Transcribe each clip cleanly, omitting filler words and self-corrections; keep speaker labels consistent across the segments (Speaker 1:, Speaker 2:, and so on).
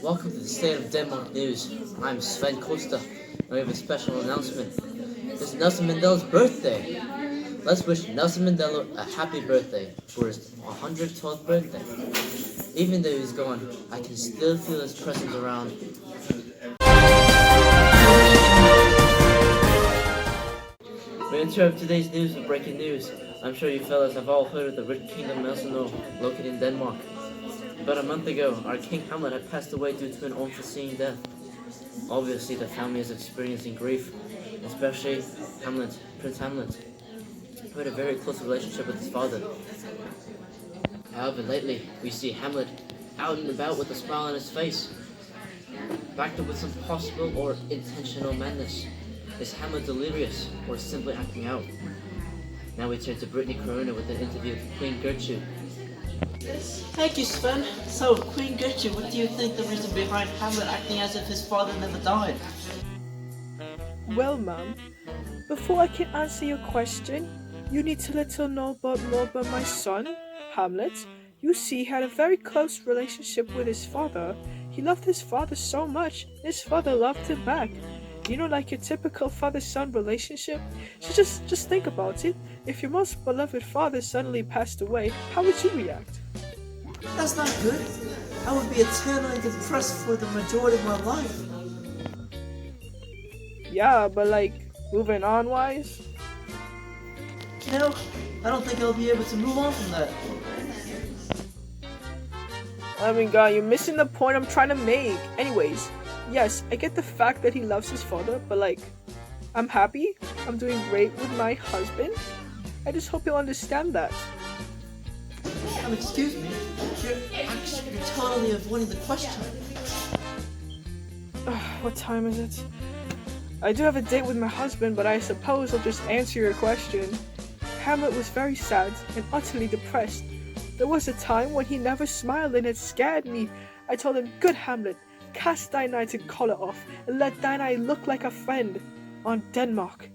Speaker 1: Welcome to the State of Denmark News. I'm Sven Costa, and we have a special announcement. It's Nelson Mandela's birthday. Let's wish Nelson Mandela a happy birthday for his 112th birthday. Even though he's gone, I can still feel his presence around. We interrupt today's news with breaking news. I'm sure you fellas have all heard of the rich kingdom Elsinore located in Denmark. About a month ago, our King Hamlet had passed away due to an unforeseen death. Obviously, the family is experiencing grief, especially Prince Hamlet, who had a very close relationship with his father. However, lately, we see Hamlet out and about with a smile on his face, backed up with some possible or intentional madness. Is Hamlet delirious or simply acting out? Now we turn to Brittany Corona with an interview with Queen Gertrude.
Speaker 2: Thank you, Sven. So, Queen Gertrude, what do you think the reason behind Hamlet acting as if his father never died?
Speaker 3: Well, ma'am, before I can answer your question, you need to little know more about my son, Hamlet. You see, he had a very close relationship with his father. He loved his father so much, and his father loved him back. You know, like your typical father-son relationship? So just think about it. If your most beloved father suddenly passed away, how would you react?
Speaker 2: That's not good. I would be eternally depressed for the majority of my life.
Speaker 3: Yeah, but like, moving on wise?
Speaker 2: You know, I don't think I'll be able to move on from that.
Speaker 3: I mean, God, you're missing the point I'm trying to make. Anyways, yes, I get the fact that he loves his father, but like, I'm happy. I'm doing great with my husband. I just hope you'll understand that.
Speaker 2: Excuse me. You're totally avoiding the question.
Speaker 3: What time is it? I do have a date with my husband, but I suppose I'll just answer your question. Hamlet was very sad and utterly depressed. There was a time when he never smiled and it scared me. I told him, "Good Hamlet, cast thine knighted collar off, and let thine eye look like a friend on Denmark.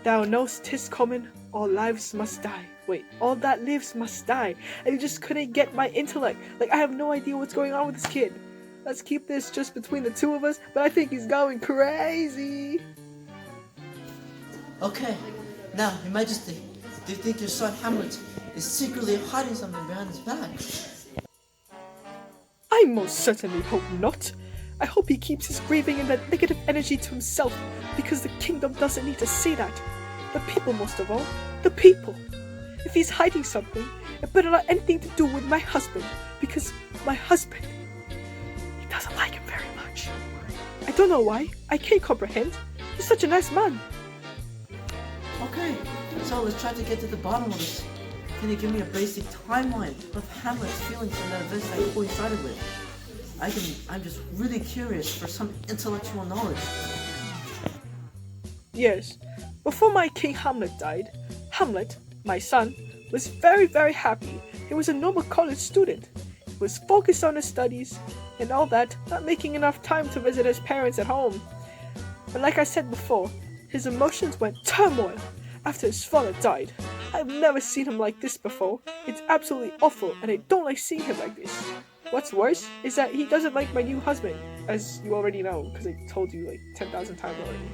Speaker 3: Thou know'st 'tis coming, all lives must die." Wait, all that lives must die. And he just couldn't get my intellect. Like, I have no idea what's going on with this kid. Let's keep this just between the two of us, but I think he's going crazy.
Speaker 2: Okay, now, Your Majesty, do you think your son Hamlet is secretly hiding something behind his back?
Speaker 3: I most certainly hope not. I hope he keeps his grieving and that negative energy to himself, because the kingdom doesn't need to see that. The people most of all. The people. If he's hiding something, it better not anything to do with my husband, because my husband, he doesn't like him very much. I don't know why. I can't comprehend. He's such a nice man.
Speaker 2: Okay, so let's try to get to the bottom of this. Can you give me a basic timeline of Hamlet's feelings and the events that coincided with? I'm just really curious for some intellectual knowledge.
Speaker 3: Yes, before my King Hamlet died, Hamlet, my son, was very, very happy. He was a normal college student. He was focused on his studies and all that, not making enough time to visit his parents at home. But like I said before, his emotions went turmoil after his father died. I've never seen him like this before. It's absolutely awful, and I don't like seeing him like this. What's worse is that he doesn't like my new husband, as you already know, because I told you like 10,000 times already.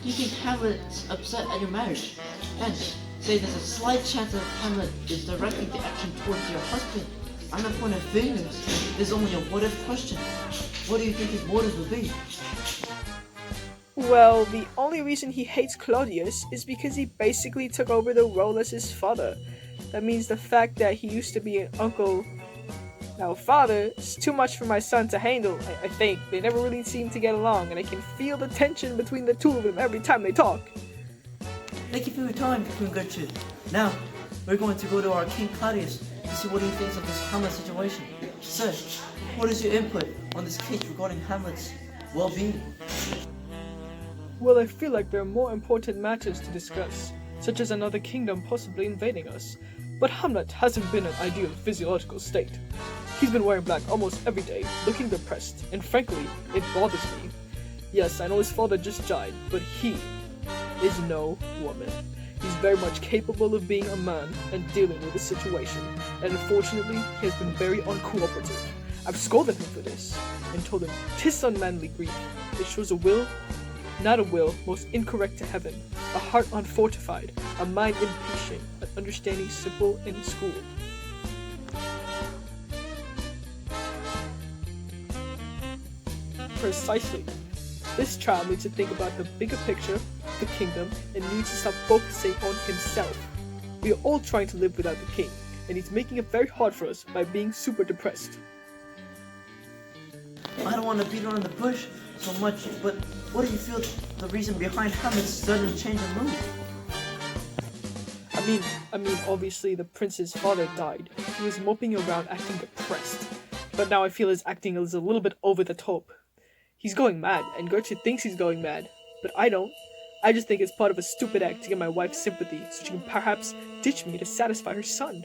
Speaker 2: Do you think Hamlet's upset at your marriage? And say there's a slight chance that Hamlet is directing the action towards your husband. I'm not pointing fingers. There's only a what-if question. What do you think his motives would be?
Speaker 3: Well, the only reason he hates Claudius is because he basically took over the role as his father. That means the fact that he used to be an uncle, now father, is too much for my son to handle, I think. They never really seem to get along, and I can feel the tension between the two of them every time they talk.
Speaker 2: Thank you for your time, Queen Gertrude. Now, we're going to go to our King Claudius to see what he thinks of this Hamlet situation. Sir, what is your input on this case regarding Hamlet's well-being?
Speaker 3: Well, I feel like there are more important matters to discuss, such as another kingdom possibly invading us. But Hamlet hasn't been in an ideal physiological state. He's been wearing black almost every day, looking depressed, and frankly, it bothers me. Yes, I know his father just died, but he is no woman. He's very much capable of being a man and dealing with the situation, and unfortunately, he has been very uncooperative. I've scolded him for this, and told him 'tis unmanly grief. It shows a will, not a will, most incorrect to heaven, a heart unfortified, a mind impatient, an understanding simple and schooled. Precisely. This child needs to think about the bigger picture, the kingdom, and needs to stop focusing on himself. We are all trying to live without the king, and he's making it very hard for us by being super depressed.
Speaker 2: I don't want to beat around the bush so much, but what do you feel the reason behind Hamlet's sudden change of mood?
Speaker 3: I mean, obviously the prince's father died. He was moping around acting depressed. But now I feel his acting is a little bit over the top. He's going mad, and Gertrude thinks he's going mad, but I don't. I just think it's part of a stupid act to get my wife's sympathy so she can perhaps ditch me to satisfy her son.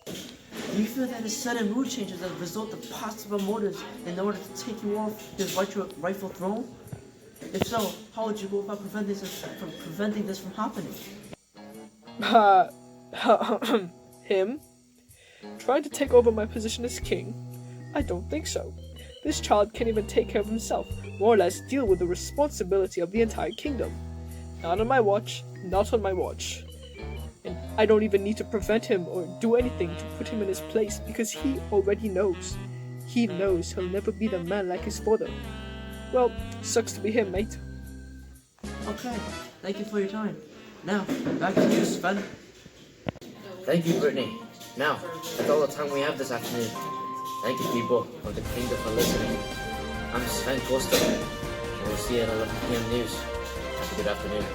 Speaker 2: Do you feel that his sudden mood change is a result of possible motives in order to take you off his rightful throne? If so, how would you go about preventing this from happening?
Speaker 3: Him? Trying to take over my position as king? I don't think so. This child can't even take care of himself, more or less deal with the responsibility of the entire kingdom. Not on my watch, not on my watch. And I don't even need to prevent him or do anything to put him in his place because he already knows. He knows he'll never be the man like his father. Well, sucks to be him, mate.
Speaker 2: Okay, thank you for your time. Now, back to you, Sven.
Speaker 1: Thank you, Brittany. Now, that's all the time we have this afternoon. Thank you, people of the kingdom, for listening. I'm Sven Koster, and we'll see you at 11 p.m. news. Have a good afternoon.